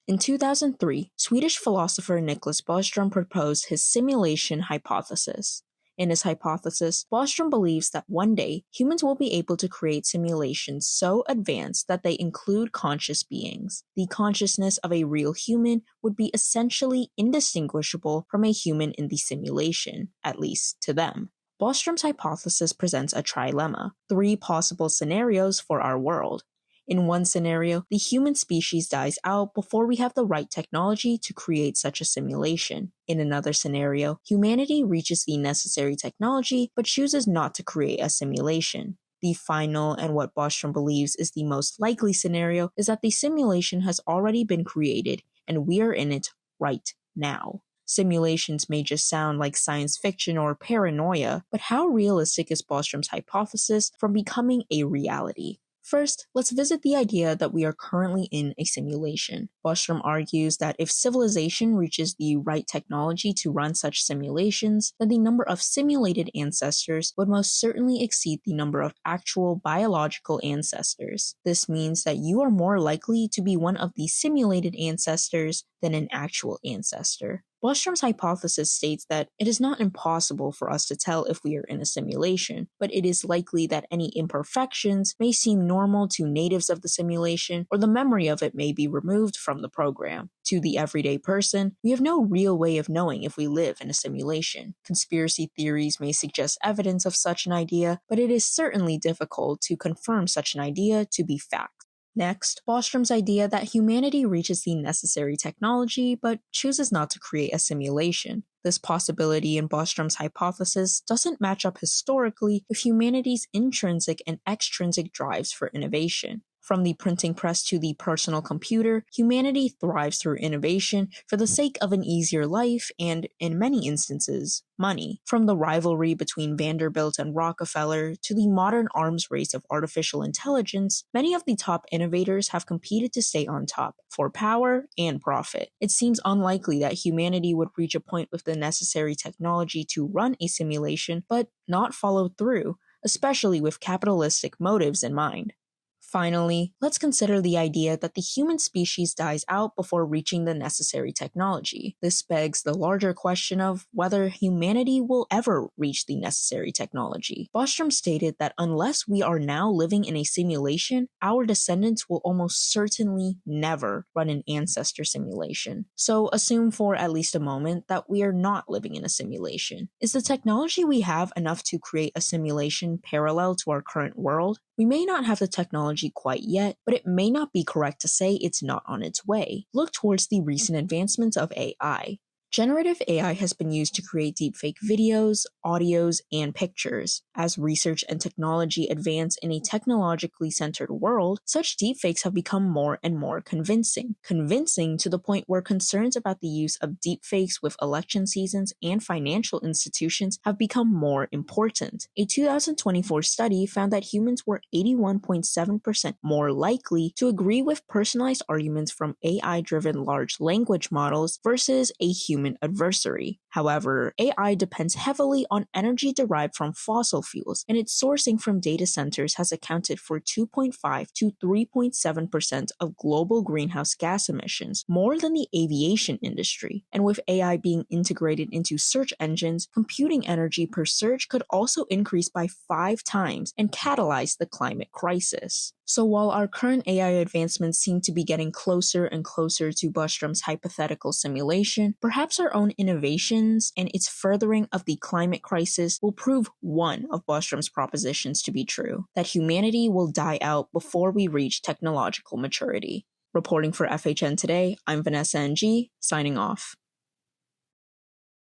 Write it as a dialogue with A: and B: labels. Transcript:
A: In 2003, Swedish philosopher Niklas Bostrom proposed his simulation hypothesis. In his hypothesis, Bostrom believes that one day humans will be able to create simulations so advanced that they include conscious beings. The consciousness of a real human would be essentially indistinguishable from a human in the simulation, at least to them. Bostrom's hypothesis presents a trilemma, 3 possible scenarios for our world. In one scenario, the human species dies out before we have the right technology to create such a simulation. In another scenario, humanity reaches the necessary technology but chooses not to create a simulation. The final, and what Bostrom believes is the most likely scenario, is that the simulation has already been created and we are in it right now. Simulations may just sound like science fiction or paranoia, but how realistic is Bostrom's hypothesis from becoming a reality? First, let's visit the idea that we are currently in a simulation. Bostrom argues that if civilization reaches the right technology to run such simulations, then the number of simulated ancestors would most certainly exceed the number of actual biological ancestors. This means that you are more likely to be one of the simulated ancestors than an actual ancestor. Bostrom's hypothesis states that it is not impossible for us to tell if we are in a simulation, but it is likely that any imperfections may seem normal to natives of the simulation, or the memory of it may be removed from the program. To the everyday person, we have no real way of knowing if we live in a simulation. Conspiracy theories may suggest evidence of such an idea, but it is certainly difficult to confirm such an idea to be fact. Next, Bostrom's idea that humanity reaches the necessary technology but chooses not to create a simulation. This possibility in Bostrom's hypothesis doesn't match up historically with humanity's intrinsic and extrinsic drives for innovation. From the printing press to the personal computer, humanity thrives through innovation for the sake of an easier life and, in many instances, money. From the rivalry between Vanderbilt and Rockefeller to the modern arms race of artificial intelligence, many of the top innovators have competed to stay on top, for power and profit. It seems unlikely that humanity would reach a point with the necessary technology to run a simulation, but not follow through, especially with capitalistic motives in mind. Finally, let's consider the idea that the human species dies out before reaching the necessary technology. This begs the larger question of whether humanity will ever reach the necessary technology. Bostrom stated that unless we are now living in a simulation, our descendants will almost certainly never run an ancestor simulation. So assume for at least a moment that we are not living in a simulation. Is the technology we have enough to create a simulation parallel to our current world? We may not have the technology quite yet, but it may not be correct to say it's not on its way. Look towards the recent advancements of AI. Generative AI has been used to create deepfake videos, audios, and pictures. As research and technology advance in a technologically centered world, such deepfakes have become more and more convincing. Convincing to the point where concerns about the use of deepfakes with election seasons and financial institutions have become more important. A 2024 study found that humans were 81.7% more likely to agree with personalized arguments from AI-driven large language models versus a human adversary. However, AI depends heavily on energy derived from fossil fuels, and its sourcing from data centers has accounted for 2.5 to 3.7% of global greenhouse gas emissions, more than the aviation industry. And with AI being integrated into search engines, computing energy per search could also increase by 5 times and catalyze the climate crisis. So while our current AI advancements seem to be getting closer and closer to Bostrom's hypothetical simulation, perhaps our own innovations and its furthering of the climate crisis will prove one of Bostrom's propositions to be true, that humanity will die out before we reach technological maturity. Reporting for FHN Today, I'm Vanessa Ng, signing off.